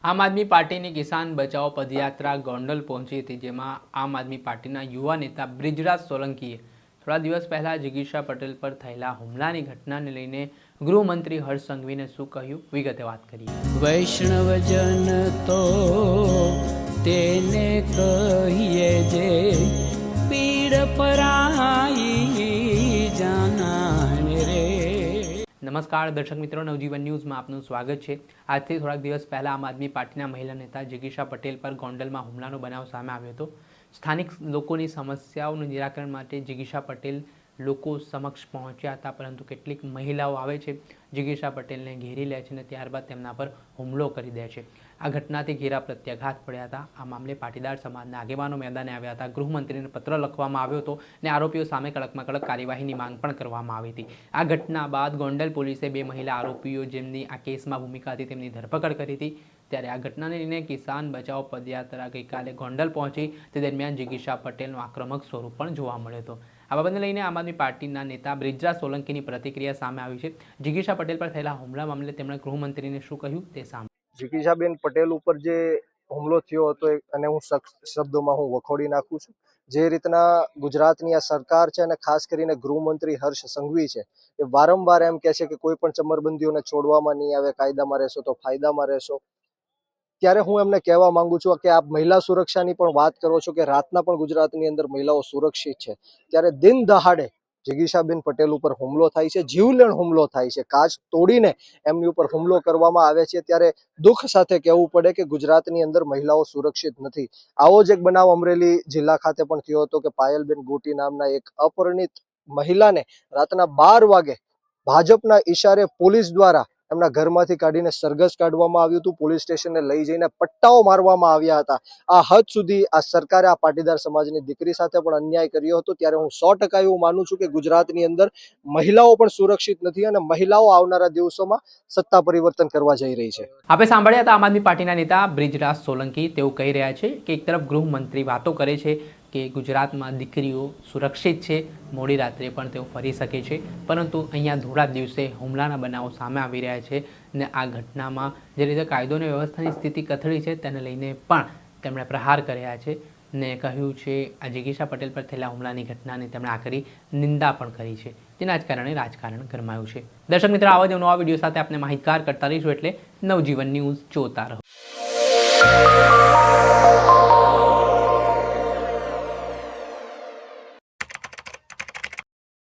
આમ આદમી પાર્ટીની કિસાન બચાવો પદયાત્રા ગોંડલ પહોંચી હતી, જેમાં આમ આદમી પાર્ટીના યુવા નેતા બ્રિજરાજ સોલંકીએ થોડા દિવસ પહેલા જિગીશા પટેલ પર થયેલા હુમલાની ઘટનાને લઈને ગૃહમંત્રી હર્ષ સંઘવીને શું કહ્યું, વિગતે વાત કરીએ। વૈષ્ણવજન તો તેને કહીએ જે પીડ પરાઈ જાનાને રે। નમસ્કાર દર્શક મિત્રો, નવજીવન ન્યૂઝમાં આપનું સ્વાગત છે। આજથી થોડાક દિવસ પહેલા આમ આદમી પાર્ટીના મહિલા નેતા જિગીશા પટેલ પર ગોંડલમાં હુમલાનો બનાવ સામે આવ્યો હતો। સ્થાનિક લોકોની સમસ્યાઓનું નિરાકરણ માટે જિગીશા પટેલ લોકો સમક્ષ પહોંચ્યા હતા, પરંતુ કેટલીક મહિલાઓ આવે છે, જિગીશા પટેલને ઘેરી લે છે અને ત્યારબાદ તેમના પર હુમલો કરી દે છે। આ ઘટનાથી ઘેરા પ્રત્યાઘાત પડ્યા હતા। આ મામલે પાટીદાર સમાજના આગેવાનો મેદાને આવ્યા હતા। ગૃહમંત્રીને પત્ર લખવામાં આવ્યો હતો અને આરોપીઓ સામે કડકમાં કડક કાર્યવાહીની માંગ પણ કરવામાં આવી હતી। આ ઘટના બાદ ગોંડલ પોલીસે 2 મહિલા આરોપીઓ જેમની આ કેસમાં ભૂમિકા હતી તેમની ધરપકડ કરી હતી। ત્યારે આ ઘટનાને લઈને કિસાન બચાવો પદયાત્રા ગઈકાલે ગોંડલ પહોંચી, તે દરમિયાન જિગીશા પટેલનું આક્રમક સ્વરૂપ પણ જોવા મળ્યો હતો। આ બાબતને લઈને આમ આદમી પાર્ટીના નેતા બ્રિજરાજ સોલંકીની પ્રતિક્રિયા સામે આવી છે। જિગીશા પટેલ પર થયેલા હુમલા મામલે તેમણે ગૃહમંત્રીને શું કહ્યું તે સામે। જિગીશાબેન પટેલ ઉપર જે હુમલો થયો હતો અને હું સખ્ત શબ્દોમાં વખોડી નાખું છું। જે રીતના ગુજરાતની આ સરકાર છે અને ખાસ કરીને ગૃહમંત્રી હર્ષ સંઘવી છે, એ વારંવાર એમ કહે છે કે કોઈ પણ ચમરબંધીઓને છોડવામાં નહીં આવે, કાયદામાં રહેશો તો ફાયદામાં રહેશો। ત્યારે હું એમને કહેવા માંગુ છું કે આપ મહિલા સુરક્ષાની પણ વાત કરો છો કે રાતના પણ ગુજરાતની અંદર મહિલાઓ સુરક્ષિત છે, ત્યારે દિન દહાડે જિગીશાબેન પટેલ ઉપર હુમલો થાય છે, જીવલેણ હુમલો થાય છે, કાચ તોડીને એમની ઉપર હુમલો કરવામાં આવે છે। ત્યારે દુઃખ સાથે કહેવું પડે કે ગુજરાતની અંદર મહિલાઓ સુરક્ષિત નથી। આવો જ એક બનાવ અમરેલી જિલ્લા ખાતે પણ થયો હતો કે પાયલબેન ગોટી નામના એક અપરિણિત મહિલાને રાતના 12 વાગે ભાજપના ઈશારે પોલીસ દ્વારા એમના ઘરમાંથી કાઢીને સરઘસ કાઢવામાં આવ્યું હતું, પોલીસ સ્ટેશને લઈ જઈને પટ્ટાઓ મારવામાં આવ્યા હતા। આ હદ સુધી આ સરકારે આ પાટીદાર સમાજની દીકરી સાથે પણ અન્યાય કર્યો હતો। ત્યારે હું 100% એવું માનું છું કે ગુજરાતની અંદર મહિલાઓ પણ સુરક્ષિત નથી અને મહિલાઓ આવનારા દિવસોમાં સત્તા પરિવર્તન કરવા જઈ રહી છે। આપણે સાંભળ્યા હતા આમ આદમી પાર્ટીના નેતા બ્રિજરાજ સોલંકી। તેઓ કહી રહ્યા છે કે એક તરફ ગૃહમંત્રી વાતો કરે છે કે ગુજરાતમાં દીકરીઓ સુરક્ષિત છે, મોડી રાત્રે પણ તેઓ ફરી શકે છે, પરંતુ અહીંયા થોડા દિવસે હુમલાના બનાવો સામે આવી રહ્યા છે અને આ ઘટનામાં જે રીતે કાયદો અને વ્યવસ્થાની સ્થિતિ કથળી છે તેને લઈને પણ તેમણે પ્રહાર કર્યા છે ને કહ્યું છે આ જિગીશા પટેલ પર થયેલા હુમલાની ઘટનાની તેમણે આકરી નિંદા પણ કરી છે। તેના જ કારણે રાજકારણ ગરમાયું છે। દર્શક મિત્રો, આવા જ નવા વિડીયો સાથે આપણે માહિતગાર કરતા રહીશું, એટલે નવજીવન ન્યૂઝ જોતા રહો।